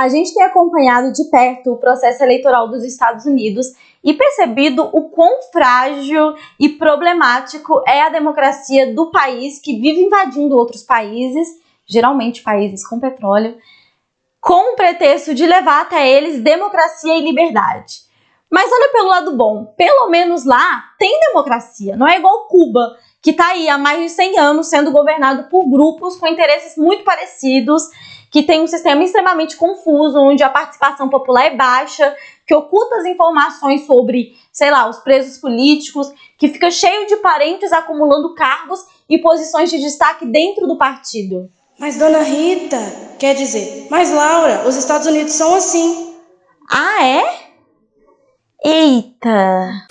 A gente tem acompanhado de perto o processo eleitoral dos Estados Unidos e percebido o quão frágil e problemático é a democracia do país que vive invadindo outros países, geralmente países com petróleo, com o pretexto de levar até eles democracia e liberdade. Mas olha pelo lado bom, pelo menos lá tem democracia, não é igual Cuba, que está aí há mais de 100 anos sendo governado por grupos com interesses muito parecidos, que tem um sistema extremamente confuso, onde a participação popular é baixa, que oculta as informações sobre, sei lá, os presos políticos, que fica cheio de parentes acumulando cargos e posições de destaque dentro do partido. Mas, dona Rita, quer dizer, mas Laura, os Estados Unidos são assim. Ah, é? Eita!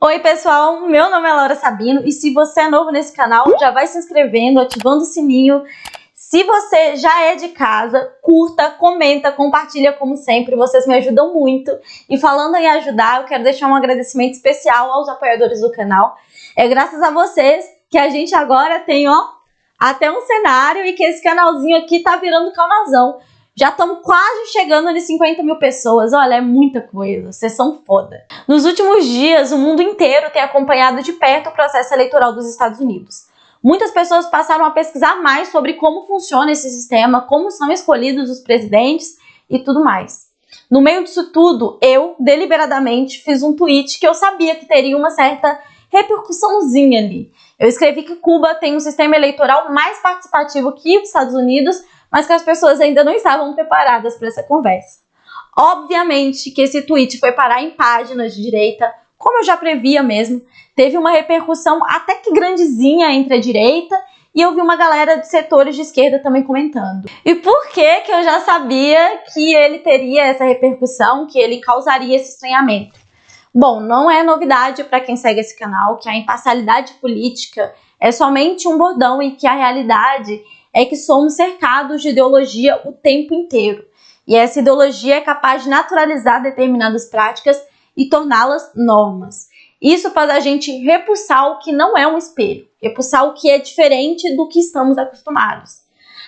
Oi pessoal, meu nome é Laura Sabino e se você é novo nesse canal, já vai se inscrevendo, ativando o sininho. Se você já é de casa, curta, comenta, compartilha como sempre, vocês me ajudam muito. E falando em ajudar, eu quero deixar um agradecimento especial aos apoiadores do canal. É graças a vocês que a gente agora tem, ó, até um cenário e que esse canalzinho aqui tá virando canalzão. Já estamos quase chegando nas 50 mil pessoas. Olha, é muita coisa. Vocês são foda. Nos últimos dias, o mundo inteiro tem acompanhado de perto o processo eleitoral dos Estados Unidos. Muitas pessoas passaram a pesquisar mais sobre como funciona esse sistema, como são escolhidos os presidentes e tudo mais. No meio disso tudo, eu, deliberadamente, fiz um tweet que eu sabia que teria uma certa repercussãozinha ali. Eu escrevi que Cuba tem um sistema eleitoral mais participativo que os Estados Unidos, mas que as pessoas ainda não estavam preparadas para essa conversa. Obviamente que esse tweet foi parar em páginas de direita, como eu já previa mesmo, teve uma repercussão até que grandezinha entre a direita e eu vi uma galera de setores de esquerda também comentando. E por que eu já sabia que ele teria essa repercussão, que ele causaria esse estranhamento? Bom, não é novidade para quem segue esse canal que a imparcialidade política é somente um bordão e que a realidade é que somos cercados de ideologia o tempo inteiro. E essa ideologia é capaz de naturalizar determinadas práticas e torná-las normas. Isso faz a gente repulsar o que não é um espelho, repulsar o que é diferente do que estamos acostumados.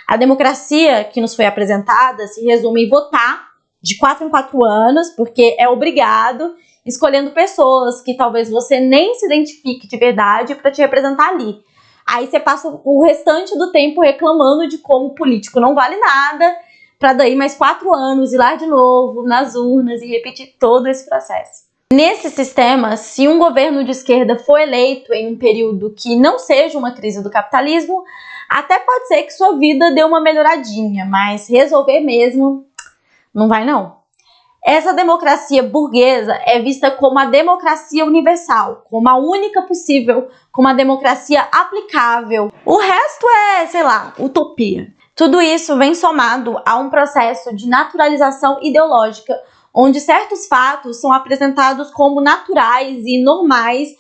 A democracia que nos foi apresentada se resume em votar de 4 em 4 anos, porque é obrigado, escolhendo pessoas que talvez você nem se identifique de verdade para te representar ali. Aí você passa o restante do tempo reclamando de como o político não vale nada, para daí mais 4 anos ir lá de novo nas urnas e repetir todo esse processo. Nesse sistema, se um governo de esquerda for eleito em um período que não seja uma crise do capitalismo, até pode ser que sua vida dê uma melhoradinha, mas resolver mesmo não vai não. Essa democracia burguesa é vista como a democracia universal, como a única possível, como a democracia aplicável. O resto é, sei lá, utopia. Tudo isso vem somado a um processo de naturalização ideológica, onde certos fatos são apresentados como naturais e normais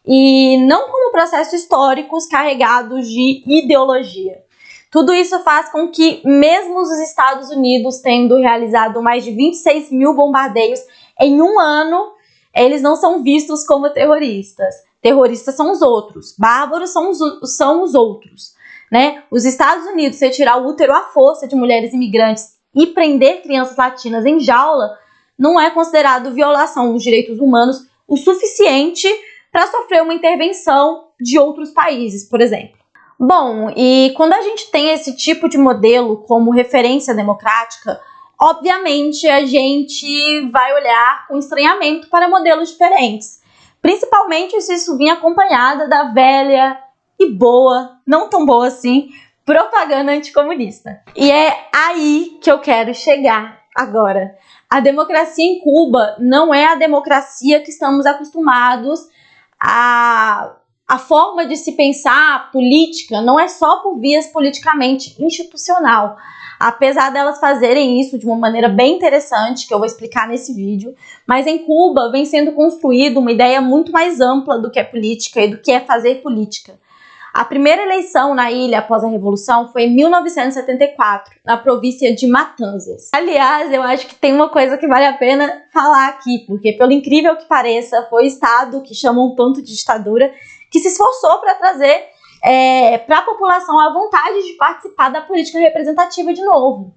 e não como processos históricos carregados de ideologia. Tudo isso faz com que, mesmo os Estados Unidos tendo realizado mais de 26 mil bombardeios em um ano, eles não são vistos como terroristas. Terroristas são os outros, bárbaros são os outros, né? Os Estados Unidos, se tirar o útero à força de mulheres imigrantes e prender crianças latinas em jaula, não é considerado violação dos direitos humanos o suficiente para sofrer uma intervenção de outros países, por exemplo. Bom, e quando a gente tem esse tipo de modelo como referência democrática, obviamente a gente vai olhar com estranhamento para modelos diferentes, principalmente se isso vinha acompanhada da velha e boa, não tão boa assim, propaganda anticomunista. E é aí que eu quero chegar agora. A democracia em Cuba não é a democracia que estamos acostumados a forma de se pensar a política não é só por vias politicamente institucional, apesar delas fazerem isso de uma maneira bem interessante, que eu vou explicar nesse vídeo, mas em Cuba vem sendo construída uma ideia muito mais ampla do que é política e do que é fazer política. A primeira eleição na ilha após a Revolução foi em 1974, na província de Matanzas. Aliás, eu acho que tem uma coisa que vale a pena falar aqui, porque, pelo incrível que pareça, foi o Estado que chamam tanto de ditadura, que se esforçou para trazer para a população a vontade de participar da política representativa de novo.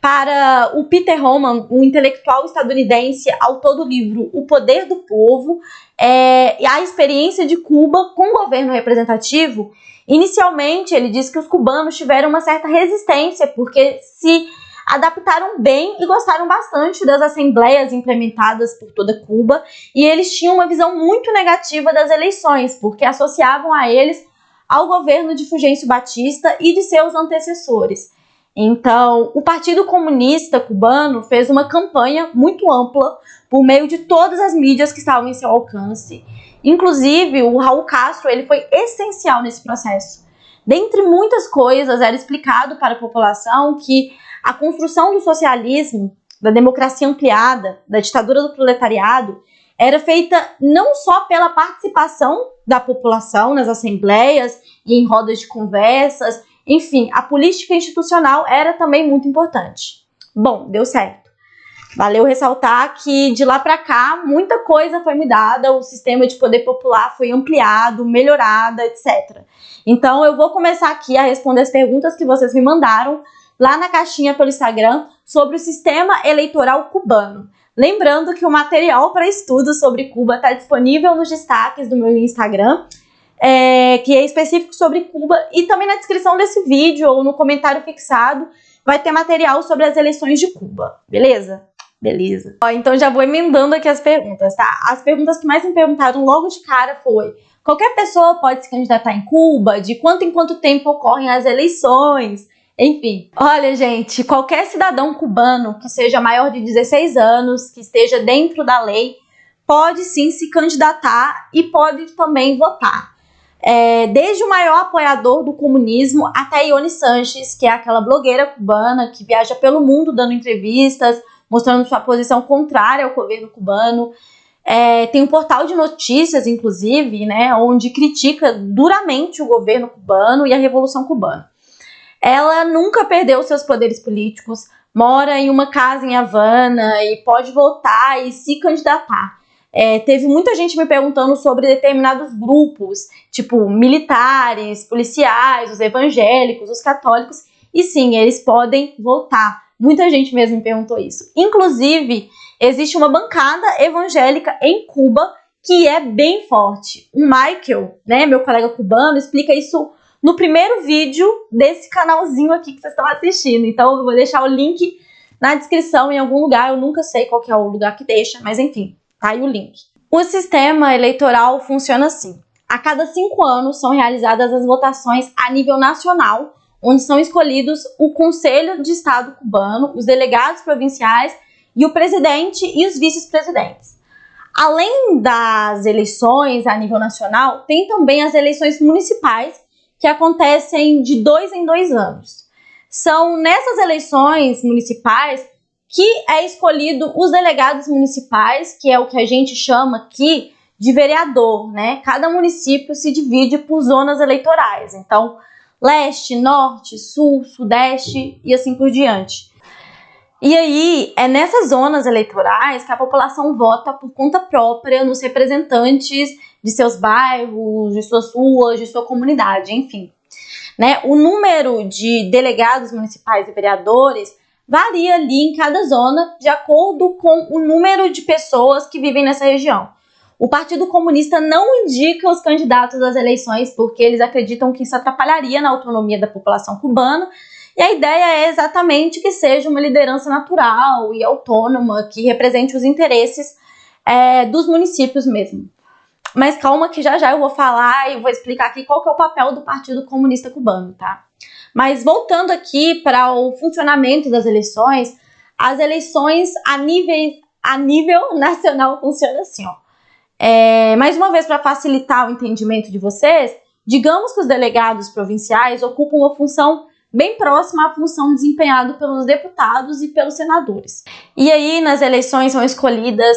Para o Peter Homan, um intelectual estadunidense, autor do livro O Poder do Povo, a experiência de Cuba com o governo representativo, inicialmente ele diz que os cubanos tiveram uma certa resistência, porque se adaptaram bem e gostaram bastante das assembleias implementadas por toda Cuba, e eles tinham uma visão muito negativa das eleições, porque associavam a eles ao governo de Fulgêncio Batista e de seus antecessores. Então, o Partido Comunista Cubano fez uma campanha muito ampla por meio de todas as mídias que estavam em seu alcance. Inclusive, o Raul Castro ele foi essencial nesse processo. Dentre muitas coisas, era explicado para a população que a construção do socialismo, da democracia ampliada, da ditadura do proletariado, era feita não só pela participação da população nas assembleias e em rodas de conversas. Enfim, a política institucional era também muito importante. Bom, deu certo. Valeu ressaltar que de lá para cá muita coisa foi mudada, o sistema de poder popular foi ampliado, melhorado, etc. Então eu vou começar aqui a responder as perguntas que vocês me mandaram lá na caixinha pelo Instagram sobre o sistema eleitoral cubano. Lembrando que o material para estudo sobre Cuba está disponível nos destaques do meu Instagram, que é específico sobre Cuba, e também na descrição desse vídeo ou no comentário fixado vai ter material sobre as eleições de Cuba, beleza? Beleza. Então já vou emendando aqui as perguntas, tá? As perguntas que mais me perguntaram logo de cara foi: qualquer pessoa pode se candidatar em Cuba? De quanto em quanto tempo ocorrem as eleições? Enfim, olha gente, qualquer cidadão cubano que seja maior de 16 anos, que esteja dentro da lei, pode sim se candidatar e pode também votar. Desde o maior apoiador do comunismo até Ione Sanches, que é aquela blogueira cubana que viaja pelo mundo dando entrevistas, mostrando sua posição contrária ao governo cubano. Tem um portal de notícias, inclusive, né, onde critica duramente o governo cubano e a Revolução Cubana. Ela nunca perdeu seus poderes políticos, mora em uma casa em Havana e pode votar e se candidatar. Teve muita gente me perguntando sobre determinados grupos, tipo militares, policiais, os evangélicos, os católicos, e sim, eles podem votar. Muita gente mesmo me perguntou isso. Inclusive, existe uma bancada evangélica em Cuba que é bem forte. O Michael, né, meu colega cubano, explica isso no primeiro vídeo desse canalzinho aqui que vocês estão assistindo. Então eu vou deixar o link na descrição em algum lugar. Eu nunca sei qual que é o lugar que deixa, mas enfim, tá aí o link. O sistema eleitoral funciona assim. A cada 5 anos são realizadas as votações a nível nacional, onde são escolhidos o Conselho de Estado cubano, os delegados provinciais e o presidente e os vice-presidentes. Além das eleições a nível nacional, tem também as eleições municipais, que acontecem de 2 em 2 anos. São nessas eleições municipais que é escolhido os delegados municipais, que é o que a gente chama aqui de vereador, né? Cada município se divide por zonas eleitorais. Então, leste, norte, sul, sudeste e assim por diante. E aí, é nessas zonas eleitorais que a população vota por conta própria nos representantes de seus bairros, de suas ruas, de sua comunidade, enfim. Né? O número de delegados municipais e vereadores varia ali em cada zona de acordo com o número de pessoas que vivem nessa região. O Partido Comunista não indica os candidatos às eleições porque eles acreditam que isso atrapalharia na autonomia da população cubana, e a ideia é exatamente que seja uma liderança natural e autônoma, que represente os interesses dos municípios mesmo. Mas calma que já eu vou falar e vou explicar aqui qual que é o papel do Partido Comunista Cubano, tá? Mas voltando aqui para o funcionamento das eleições, as eleições a nível nacional funcionam assim, ó. Mais uma vez, para facilitar o entendimento de vocês, digamos que os delegados provinciais ocupam uma função bem próxima à função desempenhada pelos deputados e pelos senadores. E aí, nas eleições são escolhidas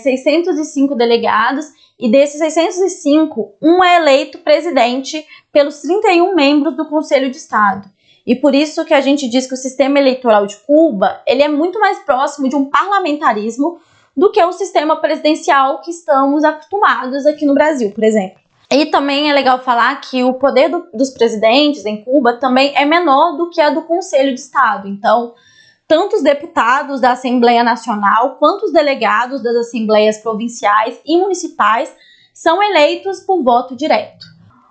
605 delegados e desses 605, um é eleito presidente pelos 31 membros do Conselho de Estado. E por isso que a gente diz que o sistema eleitoral de Cuba ele é muito mais próximo de um parlamentarismo do que o sistema presidencial que estamos acostumados aqui no Brasil, por exemplo. E também é legal falar que o poder dos presidentes em Cuba também é menor do que a do Conselho de Estado. Então, tanto os deputados da Assembleia Nacional quanto os delegados das assembleias provinciais e municipais são eleitos por voto direto.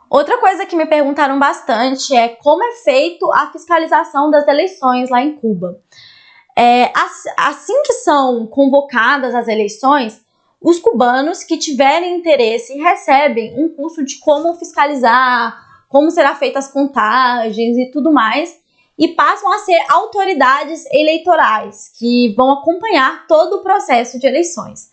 Outra coisa que me perguntaram bastante é como é feito a fiscalização das eleições lá em Cuba. Assim que são convocadas as eleições, os cubanos que tiverem interesse recebem um curso de como fiscalizar, como serão feitas as contagens e tudo mais, e passam a ser autoridades eleitorais que vão acompanhar todo o processo de eleições.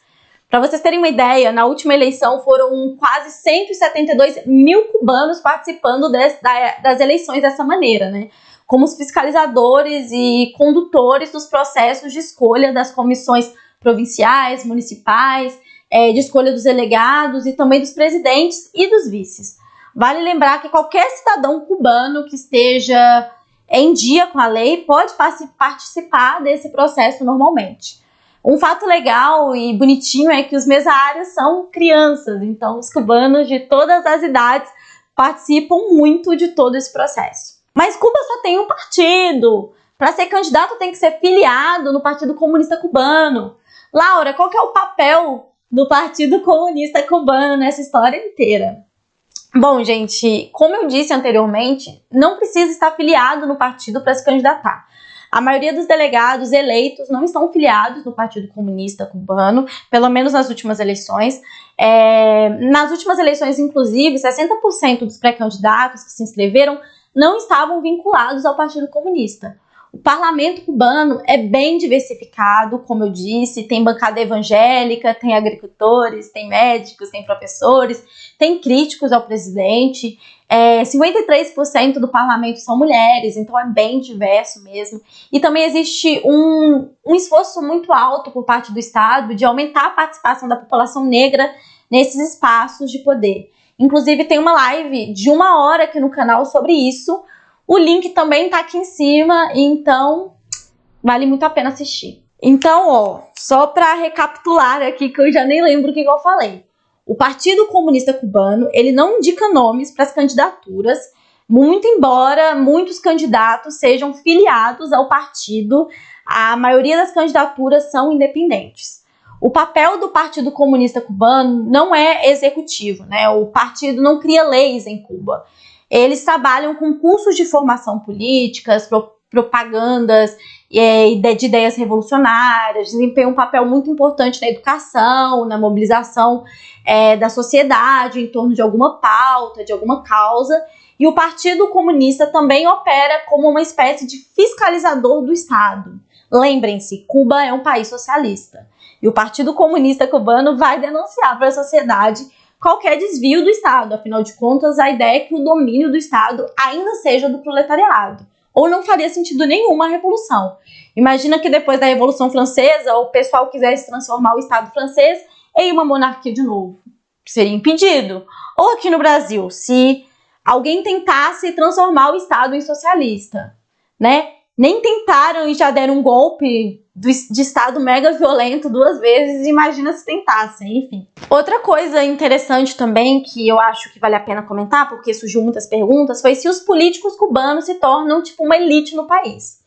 Para vocês terem uma ideia, na última eleição foram quase 172 mil cubanos participando das eleições dessa maneira, né? Como os fiscalizadores e condutores dos processos de escolha das comissões provinciais, municipais, de escolha dos delegados e também dos presidentes e dos vices. Vale lembrar que qualquer cidadão cubano que esteja em dia com a lei pode participar desse processo normalmente. Um fato legal e bonitinho é que os mesários são crianças, então os cubanos de todas as idades participam muito de todo esse processo. Mas Cuba só tem um partido. Para ser candidato tem que ser filiado no Partido Comunista Cubano. Laura, qual que é o papel do Partido Comunista Cubano nessa história inteira? Bom, gente, como eu disse anteriormente, não precisa estar filiado no partido para se candidatar. A maioria dos delegados eleitos não estão filiados no Partido Comunista Cubano, pelo menos nas últimas eleições. Nas últimas eleições, inclusive, 60% dos pré-candidatos que se inscreveram não estavam vinculados ao Partido Comunista. O parlamento cubano é bem diversificado, como eu disse, tem bancada evangélica, tem agricultores, tem médicos, tem professores, tem críticos ao presidente. 53% do parlamento são mulheres, então é bem diverso mesmo. E também existe um esforço muito alto por parte do Estado de aumentar a participação da população negra nesses espaços de poder. Inclusive tem uma live de 1 hora aqui no canal sobre isso. O link também tá aqui em cima, então vale muito a pena assistir. Então, só para recapitular aqui, que eu já nem lembro o que eu falei. O Partido Comunista Cubano, ele não indica nomes para as candidaturas, muito embora muitos candidatos sejam filiados ao partido, a maioria das candidaturas são independentes. O papel do Partido Comunista Cubano não é executivo, né? O partido não cria leis em Cuba. Eles trabalham com cursos de formação políticas, propagandas de ideias revolucionárias, desempenham um papel muito importante na educação, na mobilização da sociedade em torno de alguma pauta, de alguma causa. E o Partido Comunista também opera como uma espécie de fiscalizador do Estado. Lembrem-se, Cuba é um país socialista. E o Partido Comunista Cubano vai denunciar para a sociedade qualquer desvio do Estado. Afinal de contas, a ideia é que o domínio do Estado ainda seja do proletariado. Ou não faria sentido nenhuma a revolução. Imagina que depois da Revolução Francesa, o pessoal quisesse transformar o Estado francês em uma monarquia de novo. Seria impedido. Ou aqui no Brasil, se alguém tentasse transformar o Estado em socialista, né? Nem tentaram e já deram um golpe de Estado mega violento 2 vezes, imagina se tentassem, enfim. Outra coisa interessante também, que eu acho que vale a pena comentar, porque surgiu muitas perguntas, foi se os políticos cubanos se tornam tipo uma elite no país.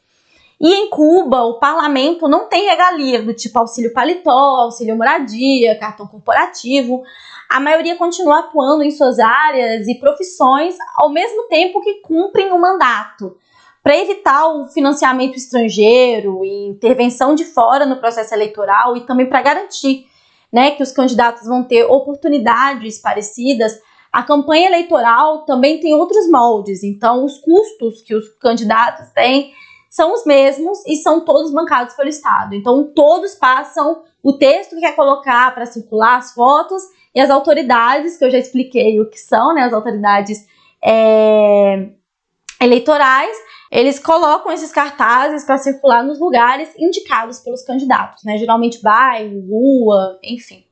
E em Cuba, o parlamento não tem regalia, do tipo auxílio paletó, auxílio moradia, cartão corporativo. A maioria continua atuando em suas áreas e profissões ao mesmo tempo que cumprem o mandato. Para evitar o financiamento estrangeiro e intervenção de fora no processo eleitoral e também para garantir, né, que os candidatos vão ter oportunidades parecidas, a campanha eleitoral também tem outros moldes. Então, os custos que os candidatos têm são os mesmos e são todos bancados pelo Estado. Então, todos passam o texto que quer colocar para circular as fotos e as autoridades, que eu já expliquei o que são, né, as autoridades eleitorais, eles colocam esses cartazes para circular nos lugares indicados pelos candidatos, né? Geralmente bairro, rua, enfim.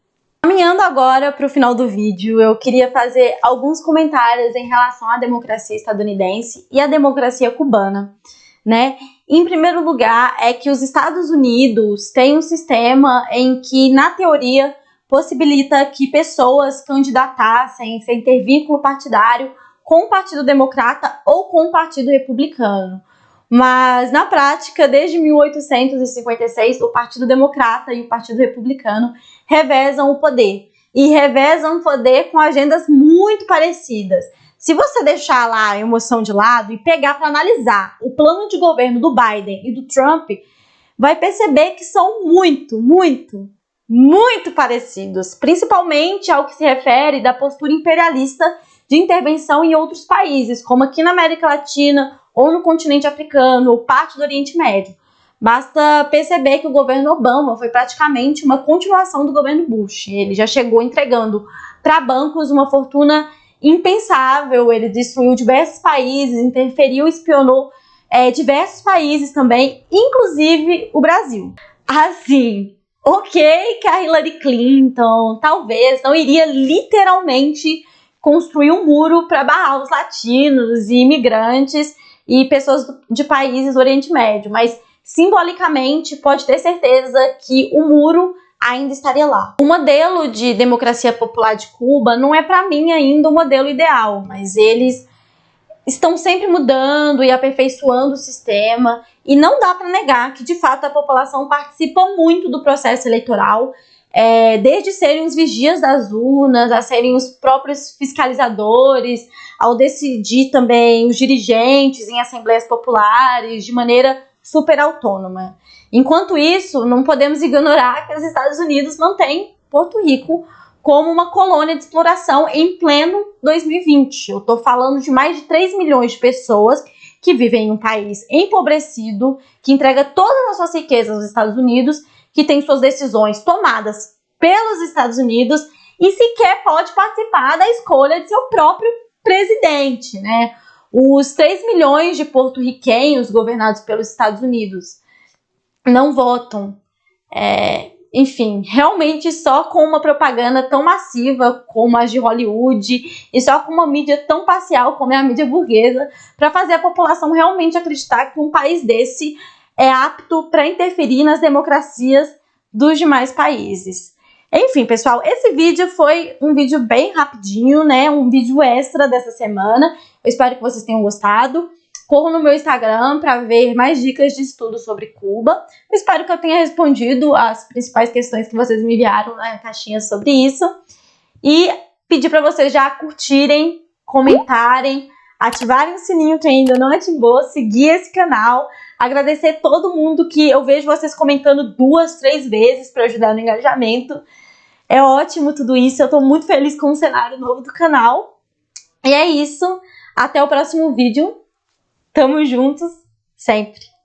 Caminhando agora para o final do vídeo, eu queria fazer alguns comentários em relação à democracia estadunidense e à democracia cubana, né? Em primeiro lugar, é que os Estados Unidos têm um sistema em que, na teoria, possibilita que pessoas candidatassem sem ter vínculo partidário com o Partido Democrata ou com o Partido Republicano. Mas, na prática, desde 1856, o Partido Democrata e o Partido Republicano revezam o poder. E revezam o poder com agendas muito parecidas. Se você deixar lá a emoção de lado e pegar para analisar o plano de governo do Biden e do Trump, vai perceber que são muito parecidos, principalmente ao que se refere da postura imperialista de intervenção em outros países, como aqui na América Latina ou no continente africano ou parte do Oriente Médio. Basta perceber que o governo Obama foi praticamente uma continuação do governo Bush. Ele já chegou entregando para bancos uma fortuna impensável, ele destruiu diversos países, interferiu e espionou diversos países também, inclusive o Brasil. Assim, ok que a Hillary Clinton talvez não iria literalmente construir um muro para barrar os latinos e imigrantes e pessoas de países do Oriente Médio, mas simbolicamente pode ter certeza que o muro ainda estaria lá. O modelo de democracia popular de Cuba não é para mim ainda o modelo ideal, mas eles estão sempre mudando e aperfeiçoando o sistema e não dá para negar que de fato a população participa muito do processo eleitoral, desde serem os vigias das urnas, a serem os próprios fiscalizadores, ao decidir também os dirigentes em assembleias populares de maneira super autônoma. Enquanto isso, não podemos ignorar que os Estados Unidos mantêm Porto Rico como uma colônia de exploração em pleno 2020. Eu estou falando de mais de 3 milhões de pessoas que vivem em um país empobrecido, que entrega todas as suas riquezas aos Estados Unidos, que tem suas decisões tomadas pelos Estados Unidos e sequer pode participar da escolha de seu próprio presidente, né? Os 3 milhões de porto-riquenhos governados pelos Estados Unidos não votam. Enfim, realmente só com uma propaganda tão massiva como a de Hollywood e só com uma mídia tão parcial como é a mídia burguesa para fazer a população realmente acreditar que um país desse é apto para interferir nas democracias dos demais países. Enfim, pessoal, esse vídeo foi um vídeo bem rapidinho, né? Um vídeo extra dessa semana. Eu espero que vocês tenham gostado. Corram no meu Instagram para ver mais dicas de estudo sobre Cuba. Eu espero que eu tenha respondido as principais questões que vocês me enviaram na caixinha sobre isso. E pedir para vocês já curtirem, comentarem, ativarem o sininho que ainda não ativou, seguir esse canal. Agradecer todo mundo que eu vejo vocês comentando 2, 3 vezes para ajudar no engajamento. É ótimo tudo isso, eu tô muito feliz com o cenário novo do canal. E é isso, até o próximo vídeo. Tamo juntos, sempre!